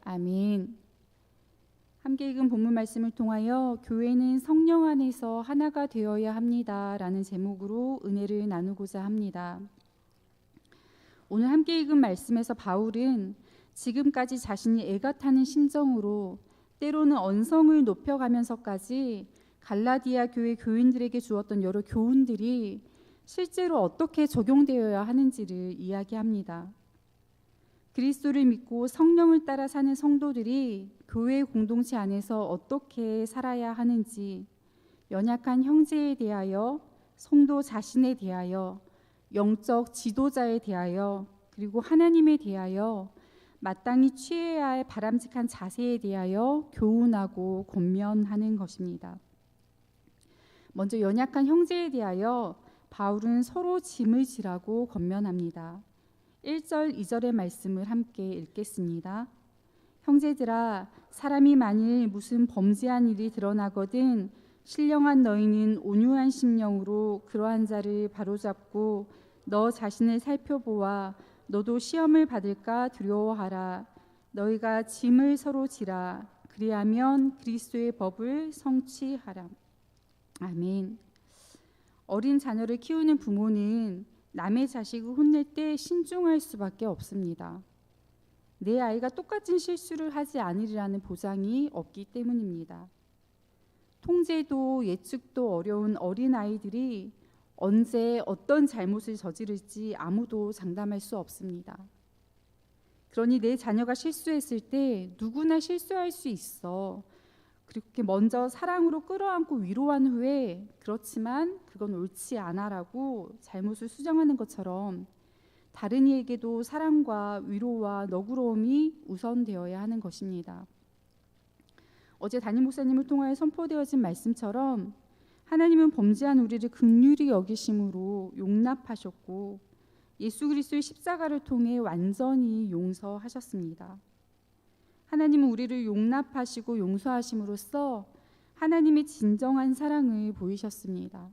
아멘. 함께 읽은 본문 말씀을 통하여 교회는 성령 안에서 하나가 되어야 합니다라는 제목으로 은혜를 나누고자 합니다. 오늘 함께 읽은 말씀에서 바울은 지금까지 자신이 애가 타는 심정으로 때로는 언성을 높여가면서까지 갈라디아 교회 교인들에게 주었던 여러 교훈들이 실제로 어떻게 적용되어야 하는지를 이야기합니다. 그리스도를 믿고 성령을 따라 사는 성도들이 교회 공동체 안에서 어떻게 살아야 하는지, 연약한 형제에 대하여, 성도 자신에 대하여, 영적 지도자에 대하여, 그리고 하나님에 대하여 마땅히 취해야 할 바람직한 자세에 대하여 교훈하고 권면하는 것입니다. 먼저 연약한 형제에 대하여 바울은 서로 짐을 지라고 권면합니다. 1절, 2절의 말씀을 함께 읽겠습니다. 형제들아, 사람이 만일 무슨 범죄한 일이 드러나거든 신령한 너희는 온유한 심령으로 그러한 자를 바로잡고 너 자신을 살펴보아 너도 시험을 받을까 두려워하라. 너희가 짐을 서로 지라. 그리하면 그리스도의 법을 성취하라. 아멘. 어린 자녀를 키우는 부모는 남의 자식을 혼낼 때 신중할 수밖에 없습니다. 내 아이가 똑같은 실수를 하지 않으리라는 보장이 없기 때문입니다. 통제도 예측도 어려운 어린 아이들이 언제 어떤 잘못을 저지를지 아무도 장담할 수 없습니다. 그러니 내 자녀가 실수했을 때 누구나 실수할 수 있어. 그렇게 먼저 사랑으로 끌어안고 위로한 후에 그렇지만 그건 옳지 않아라고 잘못을 수정하는 것처럼 다른 이에게도 사랑과 위로와 너그러움이 우선되어야 하는 것입니다. 어제 담임 목사님을 통하여 선포되어진 말씀처럼 하나님은 범죄한 우리를 긍휼히 여기심으로 용납하셨고 예수 그리스도의 십자가를 통해 완전히 용서하셨습니다. 하나님은 우리를 용납하시고 용서하심으로써 하나님의 진정한 사랑을 보이셨습니다.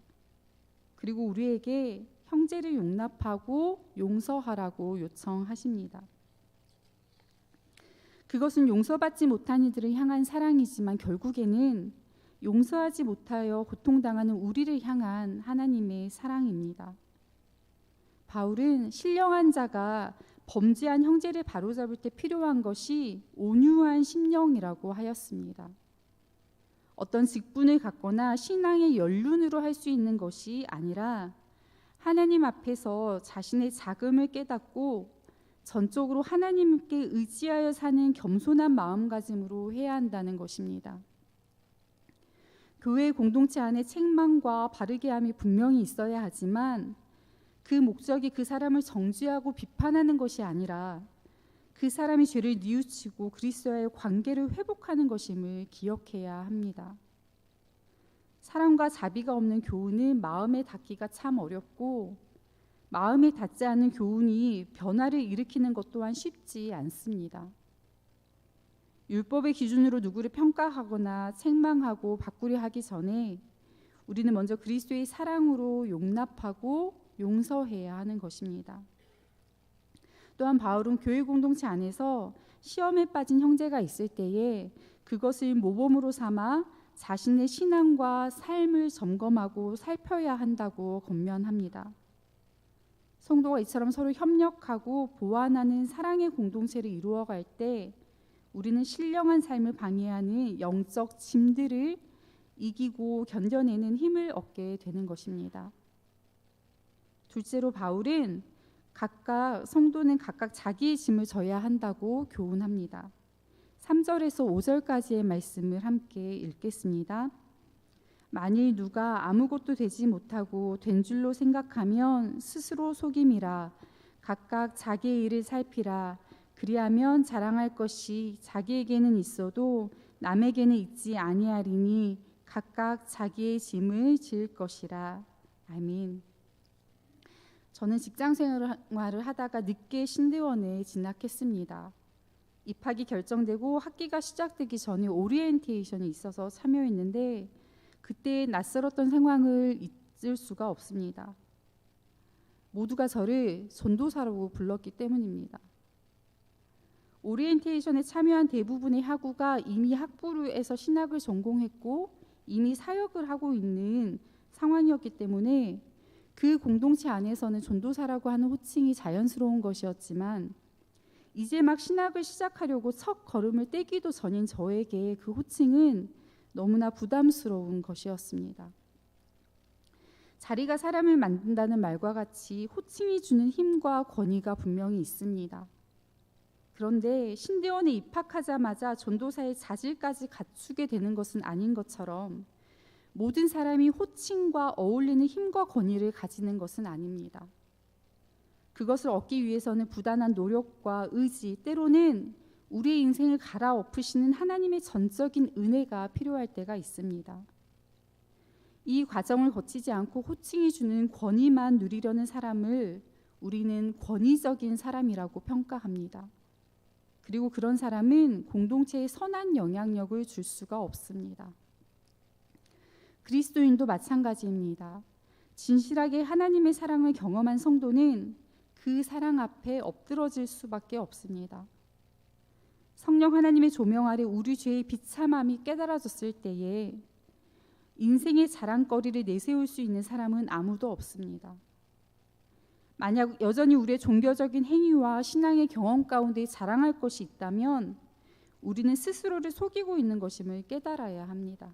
그리고 우리에게 형제를 용납하고 용서하라고 요청하십니다. 그것은 용서받지 못한 이들을 향한 사랑이지만 결국에는 용서하지 못하여 고통당하는 우리를 향한 하나님의 사랑입니다. 바울은 신령한 자가 범죄한 형제를 바로잡을 때 필요한 것이 온유한 심령이라고 하였습니다. 어떤 직분을 갖거나 신앙의 연륜으로 할 수 있는 것이 아니라 하나님 앞에서 자신의 자금을 깨닫고 전적으로 하나님께 의지하여 사는 겸손한 마음가짐으로 해야 한다는 것입니다. 교회 공동체 안에 책망과 바르게함이 분명히 있어야 하지만 그 목적이 그 사람을 정죄하고 비판하는 것이 아니라 그 사람이 죄를 뉘우치고 그리스도와의 관계를 회복하는 것임을 기억해야 합니다. 사랑과 자비가 없는 교훈은 마음에 닿기가 참 어렵고 마음에 닿지 않는 교훈이 변화를 일으키는 것 또한 쉽지 않습니다. 율법의 기준으로 누구를 평가하거나 책망하고 바꾸려 하기 전에 우리는 먼저 그리스도의 사랑으로 용납하고 용서해야 하는 것입니다. 또한 바울은 교회 공동체 안에서 시험에 빠진 형제가 있을 때에 그것을 모범으로 삼아 자신의 신앙과 삶을 점검하고 살펴야 한다고 권면합니다. 성도가 이처럼 서로 협력하고 보완하는 사랑의 공동체를 이루어갈 때 우리는 신령한 삶을 방해하는 영적 짐들을 이기고 견뎌내는 힘을 얻게 되는 것입니다. 둘째로 바울은 성도는 각각 자기의 짐을 져야 한다고 교훈합니다. 3절에서 5절까지의 말씀을 함께 읽겠습니다. 만일 누가 아무것도 되지 못하고 된 줄로 생각하면 스스로 속임이라. 각각 자기의 일을 살피라. 그리하면 자랑할 것이 자기에게는 있어도 남에게는 있지 아니하리니 각각 자기의 짐을 질 것이라. 아멘. 저는 직장 생활을 하다가 늦게 신대원에 진학했습니다. 입학이 결정되고 학기가 시작되기 전에 오리엔테이션이 있어서 참여했는데 그때 낯설었던 상황을 잊을 수가 없습니다. 모두가 저를 전도사라고 불렀기 때문입니다. 오리엔테이션에 참여한 대부분의 학우가 이미 학부로에서 신학을 전공했고 이미 사역을 하고 있는 상황이었기 때문에 그 공동체 안에서는 전도사라고 하는 호칭이 자연스러운 것이었지만 이제 막 신학을 시작하려고 첫 걸음을 떼기도 전인 저에게 그 호칭은 너무나 부담스러운 것이었습니다. 자리가 사람을 만든다는 말과 같이 호칭이 주는 힘과 권위가 분명히 있습니다. 그런데 신대원에 입학하자마자 전도사의 자질까지 갖추게 되는 것은 아닌 것처럼 모든 사람이 호칭과 어울리는 힘과 권위를 가지는 것은 아닙니다. 그것을 얻기 위해서는 부단한 노력과 의지, 때로는 우리의 인생을 갈아엎으시는 하나님의 전적인 은혜가 필요할 때가 있습니다. 이 과정을 거치지 않고 호칭이 주는 권위만 누리려는 사람을 우리는 권위적인 사람이라고 평가합니다. 그리고 그런 사람은 공동체에 선한 영향력을 줄 수가 없습니다. 그리스도인도 마찬가지입니다. 진실하게 하나님의 사랑을 경험한 성도는 그 사랑 앞에 엎드러질 수밖에 없습니다. 성령 하나님의 조명 아래 우리 죄의 비참함이 깨달아졌을 때에 인생의 자랑거리를 내세울 수 있는 사람은 아무도 없습니다. 만약 여전히 우리의 종교적인 행위와 신앙의 경험 가운데 자랑할 것이 있다면 우리는 스스로를 속이고 있는 것임을 깨달아야 합니다.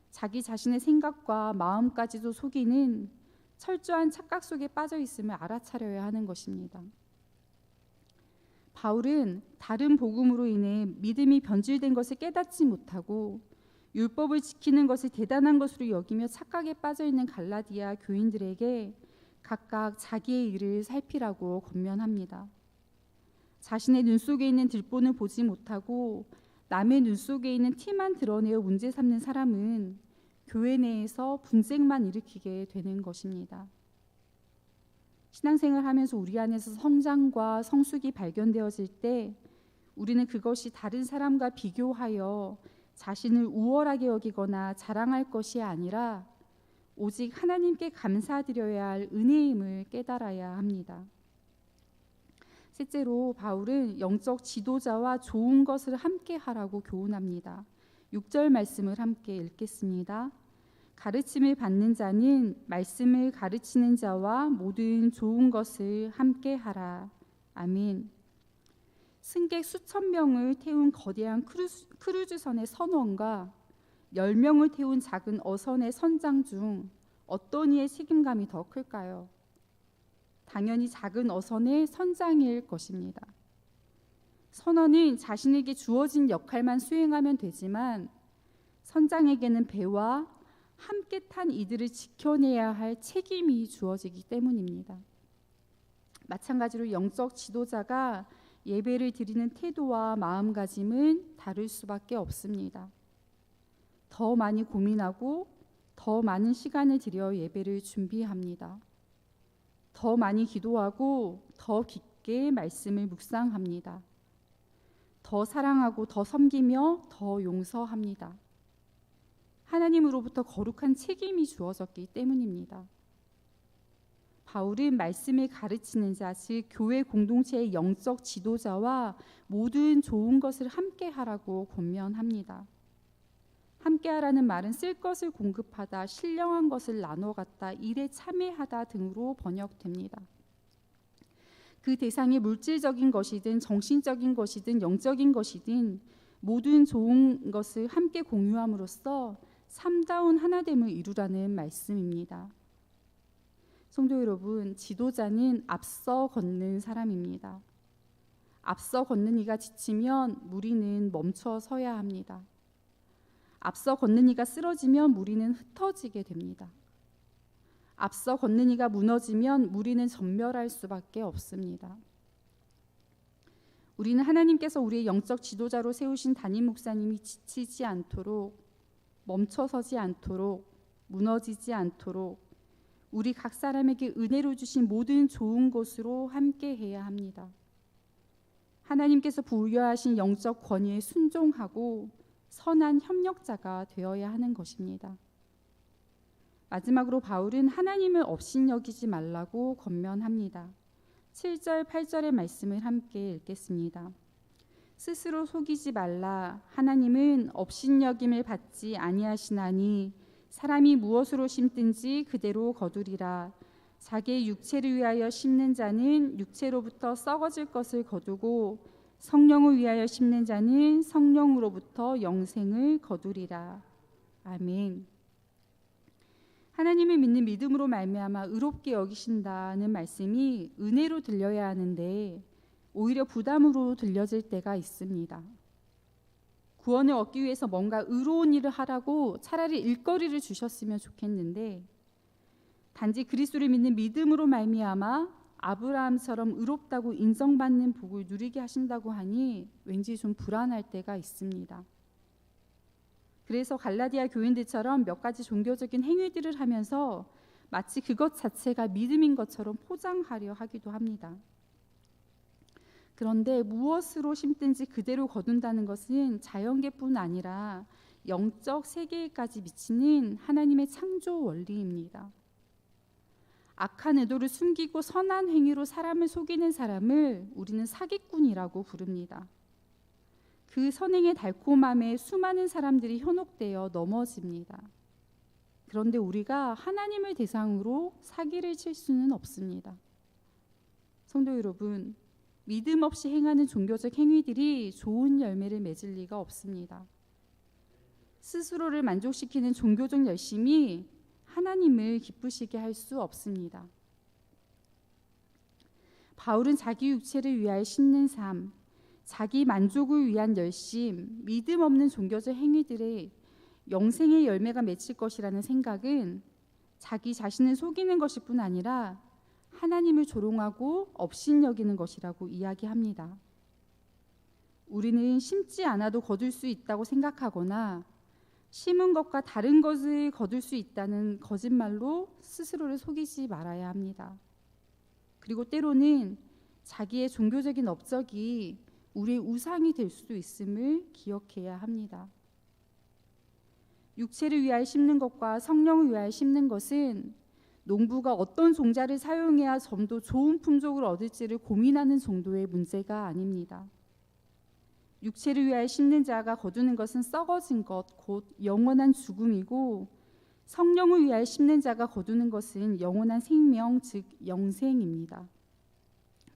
자기 자신의 생각과 마음까지도 속이는 철저한 착각 속에 빠져 있음을 알아차려야 하는 것입니다. 바울은 다른 복음으로 인해 믿음이 변질된 것을 깨닫지 못하고 율법을 지키는 것을 대단한 것으로 여기며 착각에 빠져 있는 갈라디아 교인들에게 각각 자기의 일을 살피라고 권면합니다. 자신의 눈 속에 있는 들본을 보지 못하고 남의 눈 속에 있는 티만 드러내어 문제 삼는 사람은 교회 내에서 분쟁만 일으키게 되는 것입니다. 신앙생활 하면서 우리 안에서 성장과 성숙이 발견되어질 때 우리는 그것이 다른 사람과 비교하여 자신을 우월하게 여기거나 자랑할 것이 아니라 오직 하나님께 감사드려야 할 은혜임을 깨달아야 합니다. 셋째로 바울은 영적 지도자와 좋은 것을 함께 하라고 교훈합니다. 6절 말씀을 함께 읽겠습니다. 가르침을 받는 자는 말씀을 가르치는 자와 모든 좋은 것을 함께 하라. 아멘. 승객 수천 명을 태운 거대한 크루즈선의 선원과 10명을 태운 작은 어선의 선장 중 어떤 이의 책임감이 더 클까요? 당연히 작은 어선의 선장일 것입니다. 선원은 자신에게 주어진 역할만 수행하면 되지만 선장에게는 배와 함께 탄 이들을 지켜내야 할 책임이 주어지기 때문입니다. 마찬가지로 영적 지도자가 예배를 드리는 태도와 마음가짐은 다를 수밖에 없습니다. 더 많이 고민하고 더 많은 시간을 들여 예배를 준비합니다. 더 많이 기도하고 더 깊게 말씀을 묵상합니다. 더 사랑하고 더 섬기며 더 용서합니다. 하나님으로부터 거룩한 책임이 주어졌기 때문입니다. 바울은 말씀을 가르치는 자, 즉 교회 공동체의 영적 지도자와 모든 좋은 것을 함께 하라고 권면합니다. 함께 하라는 말은 쓸 것을 공급하다, 신령한 것을 나눠 갖다, 일에 참여하다 등으로 번역됩니다. 그 대상이 물질적인 것이든 정신적인 것이든 영적인 것이든 모든 좋은 것을 함께 공유함으로써 참다운 하나됨을 이루라는 말씀입니다. 성도 여러분, 지도자는 앞서 걷는 사람입니다. 앞서 걷는 이가 지치면 무리는 멈춰 서야 합니다. 앞서 걷는 이가 쓰러지면 무리는 흩어지게 됩니다. 앞서 걷는 이가 무너지면 무리는 전멸할 수밖에 없습니다. 우리는 하나님께서 우리의 영적 지도자로 세우신 담임 목사님이 지치지 않도록, 멈춰서지 않도록, 무너지지 않도록 우리 각 사람에게 은혜로 주신 모든 좋은 것으로 함께 해야 합니다. 하나님께서 부여하신 영적 권위에 순종하고 선한 협력자가 되어야 하는 것입니다. 마지막으로 바울은 하나님을 업신여기지 말라고 권면합니다. 7절, 8절의 말씀을 함께 읽겠습니다. 스스로 속이지 말라. 하나님은 업신여김을 받지 아니하시나니 사람이 무엇으로 심든지 그대로 거두리라. 자기의 육체를 위하여 심는 자는 육체로부터 썩어질 것을 거두고 성령을 위하여 심는 자는 성령으로부터 영생을 거두리라. 아멘. 하나님을 믿는 믿음으로 말미암아 의롭게 여기신다는 말씀이 은혜로 들려야 하는데 오히려 부담으로 들려질 때가 있습니다. 구원을 얻기 위해서 뭔가 의로운 일을 하라고 차라리 일거리를 주셨으면 좋겠는데 단지 그리스도를 믿는 믿음으로 말미암아 아브라함처럼 의롭다고 인정받는 복을 누리게 하신다고 하니 왠지 좀 불안할 때가 있습니다. 그래서 갈라디아 교인들처럼 몇 가지 종교적인 행위들을 하면서 마치 그것 자체가 믿음인 것처럼 포장하려 하기도 합니다. 그런데 무엇으로 심든지 그대로 거둔다는 것은 자연계뿐 아니라 영적 세계까지 미치는 하나님의 창조 원리입니다. 악한 의도를 숨기고 선한 행위로 사람을 속이는 사람을 우리는 사기꾼이라고 부릅니다. 그 선행의 달콤함에 수많은 사람들이 현혹되어 넘어집니다. 그런데 우리가 하나님을 대상으로 사기를 칠 수는 없습니다. 성도 여러분, 믿음 없이 행하는 종교적 행위들이 좋은 열매를 맺을 리가 없습니다. 스스로를 만족시키는 종교적 열심이 하나님을 기쁘시게 할 수 없습니다. 바울은 자기 육체를 위하여 심는 삶, 자기 만족을 위한 열심, 믿음 없는 종교적 행위들의 영생의 열매가 맺힐 것이라는 생각은 자기 자신을 속이는 것일 뿐 아니라 하나님을 조롱하고 업신여기는 것이라고 이야기합니다. 우리는 심지 않아도 거둘 수 있다고 생각하거나 심은 것과 다른 것을 거둘 수 있다는 거짓말로 스스로를 속이지 말아야 합니다. 그리고 때로는 자기의 종교적인 업적이 우리의 우상이 될 수도 있음을 기억해야 합니다. 육체를 위하여 심는 것과 성령을 위하여 심는 것은 농부가 어떤 종자를 사용해야 좀 더 좋은 품종을 얻을지를 고민하는 정도의 문제가 아닙니다. 육체를 위하여 심는 자가 거두는 것은 썩어진 것, 곧 영원한 죽음이고 성령을 위하여 심는 자가 거두는 것은 영원한 생명, 즉 영생입니다.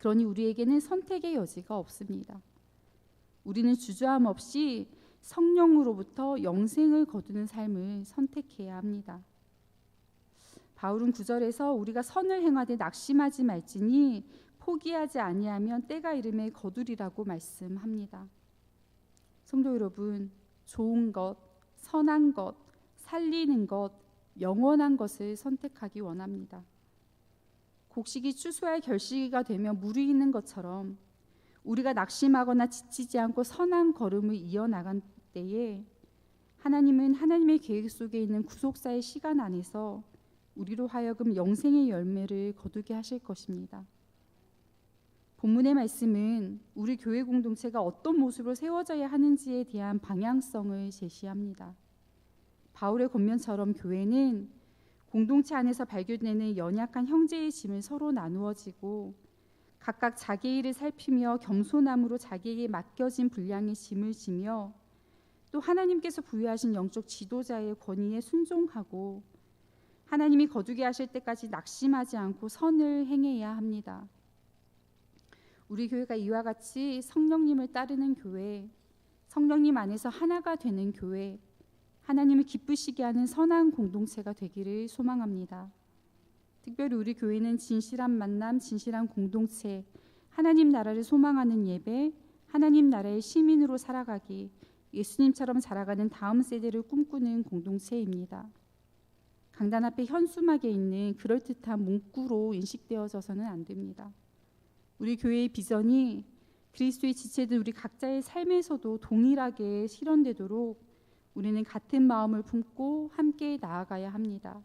그러니 우리에게는 선택의 여지가 없습니다. 우리는 주저함 없이 성령으로부터 영생을 거두는 삶을 선택해야 합니다. 바울은 9절에서 우리가 선을 행하되 낙심하지 말지니 포기하지 아니하면 때가 이름에 거두리라고 말씀합니다. 성도 여러분, 좋은 것, 선한 것, 살리는 것, 영원한 것을 선택하기 원합니다. 곡식이 추수할 결실가 되며 무르익는 것처럼 우리가 낙심하거나 지치지 않고 선한 걸음을 이어나간 때에 하나님은 하나님의 계획 속에 있는 구속사의 시간 안에서 우리로 하여금 영생의 열매를 거두게 하실 것입니다. 본문의 말씀은 우리 교회 공동체가 어떤 모습으로 세워져야 하는지에 대한 방향성을 제시합니다. 바울의 권면처럼 교회는 공동체 안에서 발견되는 연약한 형제의 짐을 서로 나누어지고 각각 자기 일을 살피며 겸손함으로 자기에게 맡겨진 분량의 짐을 지며 또 하나님께서 부여하신 영적 지도자의 권위에 순종하고 하나님이 거두게 하실 때까지 낙심하지 않고 선을 행해야 합니다. 우리 교회가 이와 같이 성령님을 따르는 교회, 성령님 안에서 하나가 되는 교회, 하나님을 기쁘시게 하는 선한 공동체가 되기를 소망합니다. 특별히 우리 교회는 진실한 만남, 진실한 공동체, 하나님 나라를 소망하는 예배, 하나님 나라의 시민으로 살아가기, 예수님처럼 자라가는 다음 세대를 꿈꾸는 공동체입니다. 강단 앞에 현수막에 있는 그럴듯한 문구로 인식되어져서는 안 됩니다. 우리 교회의 비전이 그리스도의 지체들 우리 각자의 삶에서도 동일하게 실현되도록 우리는 같은 마음을 품고 함께 나아가야 합니다.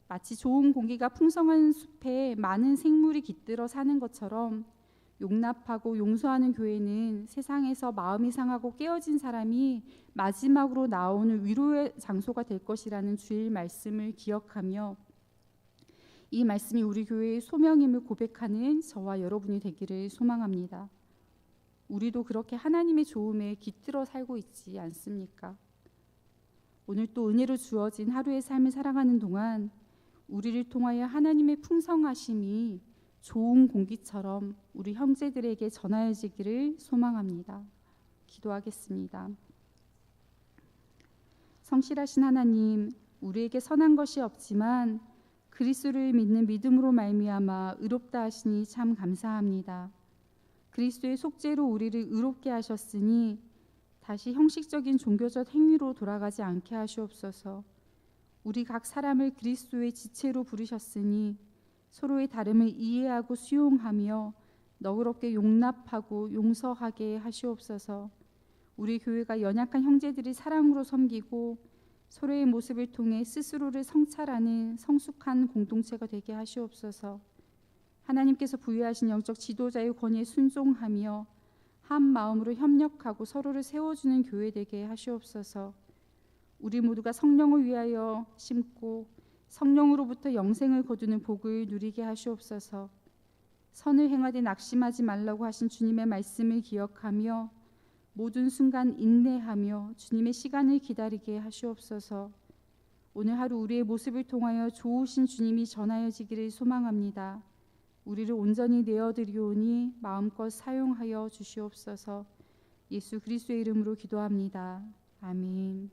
마치 좋은 공기가 풍성한 숲에 많은 생물이 깃들어 사는 것처럼 용납하고 용서하는 교회는 세상에서 마음이 상하고 깨어진 사람이 마지막으로 나오는 위로의 장소가 될 것이라는 주일 말씀을 기억하며 이 말씀이 우리 교회의 소명임을 고백하는 저와 여러분이 되기를 소망합니다. 우리도 그렇게 하나님의 좋음에 깃들어 살고 있지 않습니까? 오늘 또 은혜로 주어진 하루의 삶을 살아가는 동안 우리를 통하여 하나님의 풍성하심이 좋은 공기처럼 우리 형제들에게 전하여지기를 소망합니다. 기도하겠습니다. 성실하신 하나님, 우리에게 선한 것이 없지만 그리스도를 믿는 믿음으로 말미암아 의롭다 하시니 참 감사합니다. 그리스도의 속죄로 우리를 의롭게 하셨으니 다시 형식적인 종교적 행위로 돌아가지 않게 하시옵소서. 우리 각 사람을 그리스도의 지체로 부르셨으니 서로의 다름을 이해하고 수용하며 너그럽게 용납하고 용서하게 하시옵소서. 우리 교회가 연약한 형제들이 사랑으로 섬기고 서로의 모습을 통해 스스로를 성찰하는 성숙한 공동체가 되게 하시옵소서. 하나님께서 부여하신 영적 지도자의 권위에 순종하며 한 마음으로 협력하고 서로를 세워주는 교회 되게 하시옵소서. 우리 모두가 성령을 위하여 심고 성령으로부터 영생을 거두는 복을 누리게 하시옵소서. 선을 행하되 낙심하지 말라고 하신 주님의 말씀을 기억하며 모든 순간 인내하며 주님의 시간을 기다리게 하시옵소서. 오늘 하루 우리의 모습을 통하여 좋으신 주님이 전하여지기를 소망합니다. 우리를 온전히 내어드리오니 마음껏 사용하여 주시옵소서. 예수 그리스도의 이름으로 기도합니다. 아멘.